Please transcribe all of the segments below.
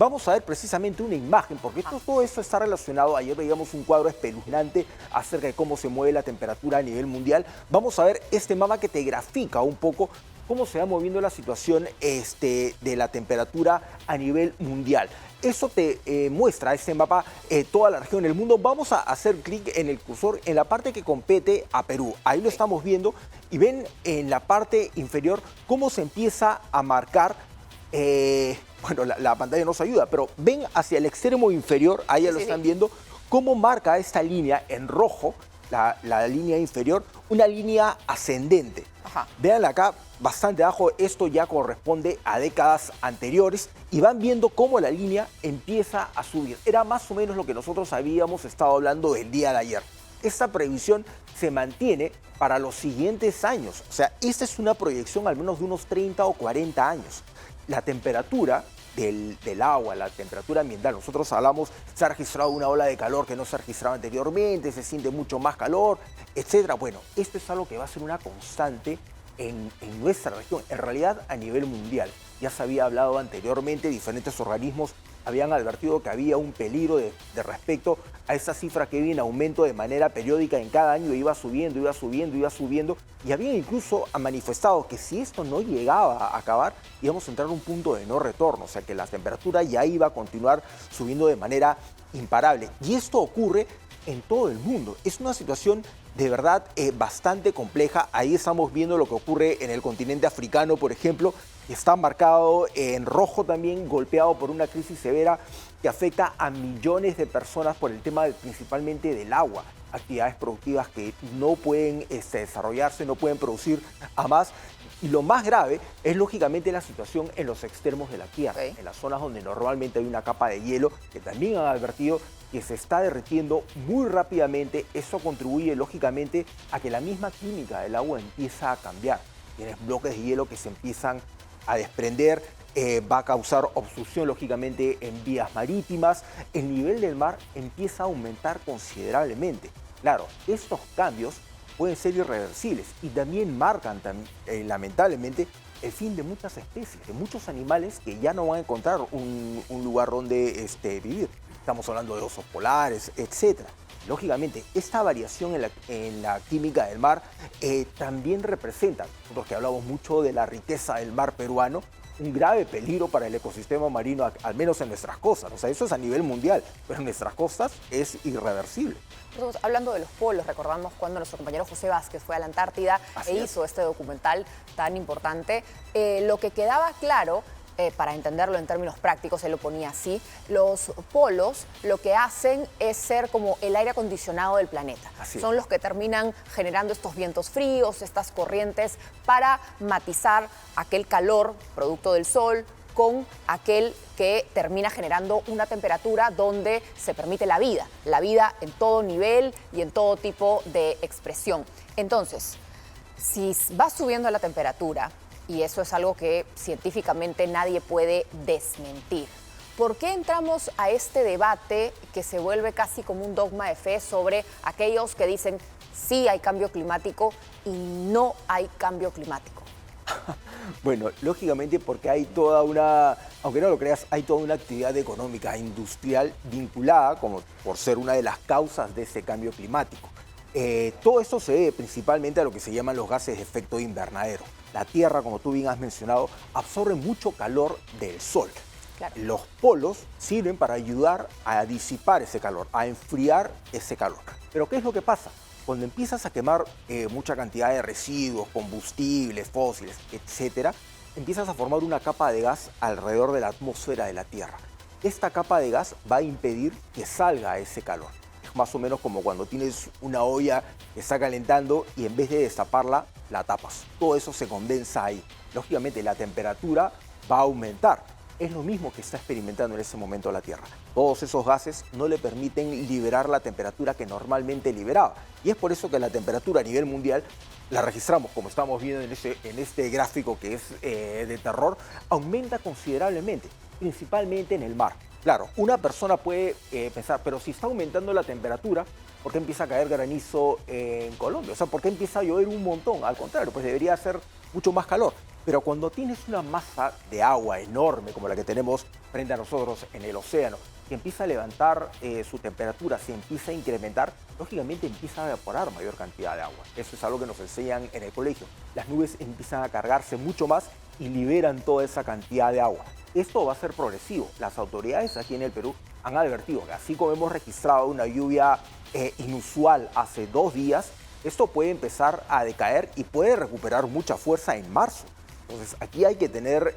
Vamos a ver precisamente una imagen, porque todo esto está relacionado. Ayer veíamos un cuadro espeluznante acerca de cómo se mueve la temperatura a nivel mundial. Vamos a ver este mapa que te grafica un poco cómo se va moviendo la situación de la temperatura a nivel mundial. Eso te muestra este mapa toda la región del mundo. Vamos a hacer clic en el cursor en la parte que compete a Perú. Ahí lo estamos viendo y ven en la parte inferior cómo se empieza a marcar. Bueno, la pantalla nos ayuda, pero ven hacia el extremo inferior, ahí ya lo están viendo, cómo marca esta línea en rojo, la línea inferior, una línea ascendente. Vean acá, bastante abajo, esto ya corresponde a décadas anteriores y van viendo cómo la línea empieza a subir. Era más o menos lo que nosotros habíamos estado hablando el día de ayer. Esta previsión se mantiene para los siguientes años. O sea, esta es una proyección al menos de unos 30 o 40 años. La temperatura del agua, la temperatura ambiental, nosotros hablamos, se ha registrado una ola de calor que no se ha registrado anteriormente, se siente mucho más calor, etcétera. Bueno, esto es algo que va a ser una constante en nuestra región, en realidad a nivel mundial. Ya se había hablado anteriormente, diferentes organismos habían advertido que había un peligro de respecto a esa cifra que viene en aumento de manera periódica en cada año, iba subiendo, iba subiendo, iba subiendo, y habían incluso manifestado que si esto no llegaba a acabar, íbamos a entrar a un punto de no retorno, o sea que la temperatura ya iba a continuar subiendo de manera imparable. Y esto ocurre en todo el mundo. Es una situación de verdad bastante compleja. Ahí estamos viendo lo que ocurre en el continente africano, por ejemplo, que está marcado en rojo también, golpeado por una crisis severa que afecta a millones de personas por el tema principalmente del agua. Actividades productivas que no pueden desarrollarse, no pueden producir a más. Y lo más grave es lógicamente la situación en los extremos de la Tierra, en las zonas donde normalmente hay una capa de hielo, que también han advertido que se está derritiendo muy rápidamente. Eso contribuye lógicamente a que la misma química del agua empieza a cambiar. Tienes bloques de hielo que se empiezan a desprender, va a causar obstrucción lógicamente en vías marítimas, el nivel del mar empieza a aumentar considerablemente. Claro, estos cambios pueden ser irreversibles y también marcan lamentablemente el fin de muchas especies, de muchos animales que ya no van a encontrar un lugar donde vivir. Estamos hablando de osos polares, etc. Lógicamente, esta variación en la química del mar también representa, nosotros que hablamos mucho de la riqueza del mar peruano, un grave peligro para el ecosistema marino, al menos en nuestras costas. O sea, eso es a nivel mundial, pero en nuestras costas es irreversible. Entonces, hablando de los polos, recordamos cuando nuestro compañero José Vázquez fue a la Antártida hizo este documental tan importante. Lo que quedaba claro, para entenderlo en términos prácticos, él lo ponía así, los polos lo que hacen es ser como el aire acondicionado del planeta. Son los que terminan generando estos vientos fríos, estas corrientes, para matizar aquel calor producto del sol con aquel que termina generando una temperatura donde se permite la vida en todo nivel y en todo tipo de expresión. Entonces, si va subiendo la temperatura, y eso es algo que científicamente nadie puede desmentir, ¿por qué entramos a este debate que se vuelve casi como un dogma de fe sobre aquellos que dicen sí hay cambio climático y no hay cambio climático? Bueno, lógicamente porque hay toda una, aunque no lo creas, hay toda una actividad económica, industrial vinculada como por ser una de las causas de ese cambio climático. Todo esto se debe principalmente a lo que se llaman los gases de efecto invernadero. La Tierra, como tú bien has mencionado, absorbe mucho calor del Sol. Claro. Los polos sirven para ayudar a disipar ese calor, a enfriar ese calor. Pero ¿qué es lo que pasa? Cuando empiezas a quemar mucha cantidad de residuos, combustibles, fósiles, etcétera, empiezas a formar una capa de gas alrededor de la atmósfera de la Tierra. Esta capa de gas va a impedir que salga ese calor. Es más o menos como cuando tienes una olla que está calentando y en vez de destaparla, la tapas. Todo eso se condensa ahí. Lógicamente la temperatura va a aumentar. Es lo mismo que está experimentando en ese momento la Tierra. Todos esos gases no le permiten liberar la temperatura que normalmente liberaba. Y es por eso que la temperatura a nivel mundial la registramos, como estamos viendo en este gráfico que es de terror, aumenta considerablemente, principalmente en el mar. Claro, una persona puede pensar, pero si está aumentando la temperatura, ¿por qué empieza a caer granizo en Colombia? O sea, ¿por qué empieza a llover un montón? Al contrario, pues debería hacer mucho más calor. Pero cuando tienes una masa de agua enorme como la que tenemos frente a nosotros en el océano, que empieza a levantar su temperatura, se empieza a incrementar, lógicamente empieza a evaporar mayor cantidad de agua. Eso es algo que nos enseñan en el colegio. Las nubes empiezan a cargarse mucho más y liberan toda esa cantidad de agua. Esto va a ser progresivo. Las autoridades aquí en el Perú han advertido que así como hemos registrado una lluvia inusual hace 2 días, esto puede empezar a decaer y puede recuperar mucha fuerza en marzo. Entonces aquí hay que tener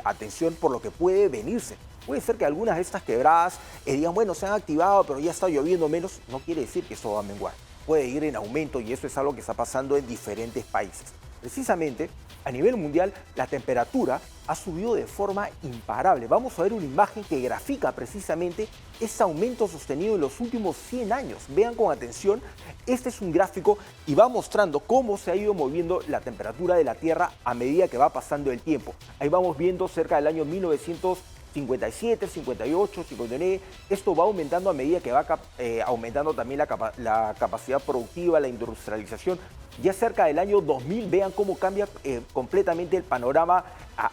atención por lo que puede venirse. Puede ser que algunas de estas quebradas digan, bueno, se han activado, pero ya está lloviendo menos. No quiere decir que eso va a menguar. Puede ir en aumento y eso es algo que está pasando en diferentes países. Precisamente, a nivel mundial, la temperatura ha subido de forma imparable. Vamos a ver una imagen que grafica precisamente ese aumento sostenido en los últimos 100 años. Vean con atención, este es un gráfico y va mostrando cómo se ha ido moviendo la temperatura de la Tierra a medida que va pasando el tiempo. Ahí vamos viendo cerca del año 1957, 58, 59, esto va aumentando a medida que va aumentando también la capacidad productiva, la industrialización. Ya cerca del año 2000, vean cómo cambia completamente el panorama,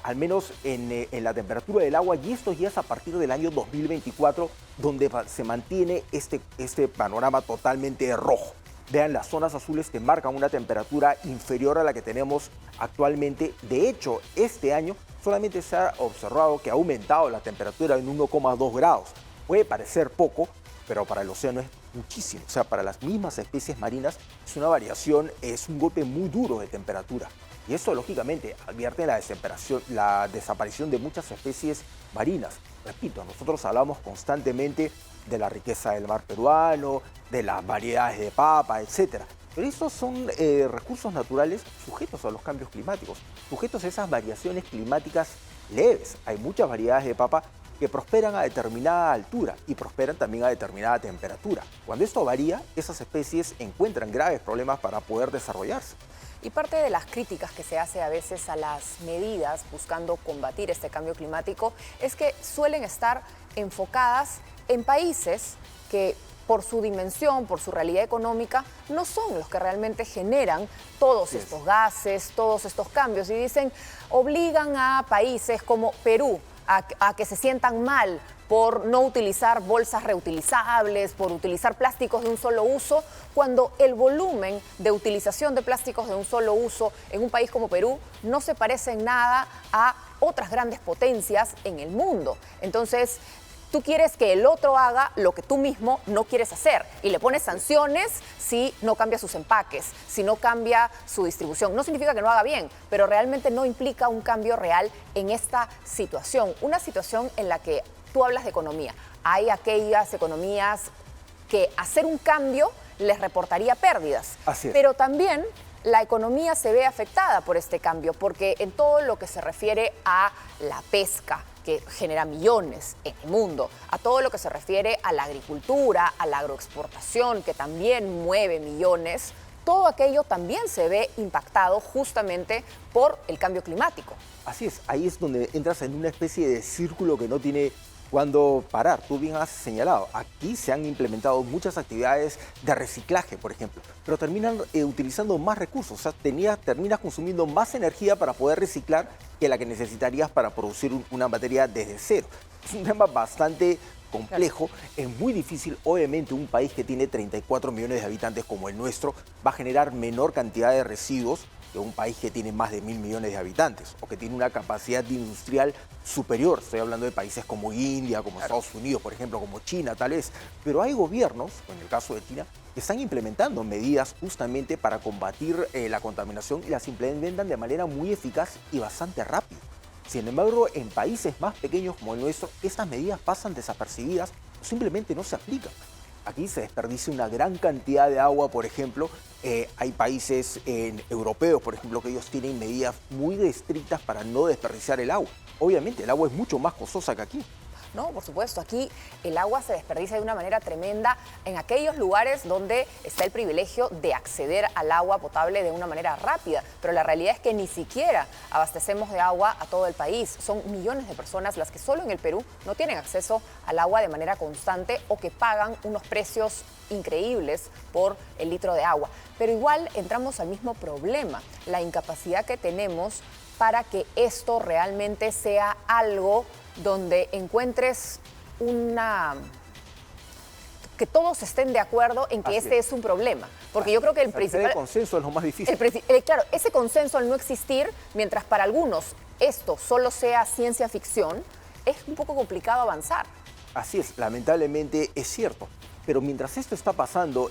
al menos en la temperatura del agua, y esto ya es a partir del año 2024, donde se mantiene este panorama totalmente rojo. Vean, las zonas azules que marcan una temperatura inferior a la que tenemos actualmente. De hecho, este año solamente se ha observado que ha aumentado la temperatura en 1,2 grados. Puede parecer poco, pero para el océano es muchísimo. O sea, para las mismas especies marinas es una variación, es un golpe muy duro de temperatura. Y esto, lógicamente, advierte la desaparición de muchas especies marinas. Repito, nosotros hablamos constantemente de la riqueza del mar peruano, de las variedades de papa, etc. Pero estos son recursos naturales sujetos a los cambios climáticos, sujetos a esas variaciones climáticas leves. Hay muchas variedades de papa que prosperan a determinada altura y prosperan también a determinada temperatura. Cuando esto varía, esas especies encuentran graves problemas para poder desarrollarse. Y parte de las críticas que se hace a veces a las medidas buscando combatir este cambio climático es que suelen estar enfocadas en países que por su dimensión, por su realidad económica, no son los que realmente generan todos estos gases, todos estos cambios. Y dicen, obligan a países como Perú a que se sientan mal por no utilizar bolsas reutilizables, por utilizar plásticos de un solo uso, cuando el volumen de utilización de plásticos de un solo uso en un país como Perú no se parece en nada a otras grandes potencias en el mundo. Entonces, tú quieres que el otro haga lo que tú mismo no quieres hacer y le pones sanciones si no cambia sus empaques, si no cambia su distribución. No significa que no haga bien, pero realmente no implica un cambio real en esta situación. Una situación en la que tú hablas de economía. Hay aquellas economías que hacer un cambio les reportaría pérdidas. Así es. Pero también la economía se ve afectada por este cambio, porque en todo lo que se refiere a la pesca, que genera millones en el mundo, a todo lo que se refiere a la agricultura, a la agroexportación, que también mueve millones, todo aquello también se ve impactado justamente por el cambio climático. Así es, ahí es donde entras en una especie de círculo que no tiene cuándo parar. Tú bien has señalado, aquí se han implementado muchas actividades de reciclaje, por ejemplo, pero terminan utilizando más recursos, o sea, terminas consumiendo más energía para poder reciclar que la que necesitarías para producir una materia desde cero. Es un tema bastante complejo, es muy difícil. Obviamente un país que tiene 34 millones de habitantes como el nuestro va a generar menor cantidad de residuos que un país que tiene más de 1.000 millones de habitantes o que tiene una capacidad industrial superior. Estoy hablando de países como India, como Estados Unidos, por ejemplo, como China tal vez. Pero hay gobiernos, en el caso de China, que están implementando medidas justamente para combatir la contaminación y las implementan de manera muy eficaz y bastante rápido. Sin embargo, en países más pequeños como el nuestro, estas medidas pasan desapercibidas o simplemente no se aplican. Aquí se desperdicia una gran cantidad de agua, por ejemplo. Hay países europeos, por ejemplo, que ellos tienen medidas muy estrictas para no desperdiciar el agua. Obviamente, el agua es mucho más costosa que aquí. No, por supuesto, aquí el agua se desperdicia de una manera tremenda en aquellos lugares donde está el privilegio de acceder al agua potable de una manera rápida, pero la realidad es que ni siquiera abastecemos de agua a todo el país. Son millones de personas las que solo en el Perú no tienen acceso al agua de manera constante o que pagan unos precios increíbles por el litro de agua. Pero igual entramos al mismo problema, la incapacidad que tenemos para que esto realmente sea algo donde encuentres que todos estén de acuerdo en que este es un problema. Porque yo creo que el principal... El consenso es lo más difícil. Claro, ese consenso al no existir, mientras para algunos esto solo sea ciencia ficción, es un poco complicado avanzar. Así es, lamentablemente es cierto. Pero mientras esto está pasando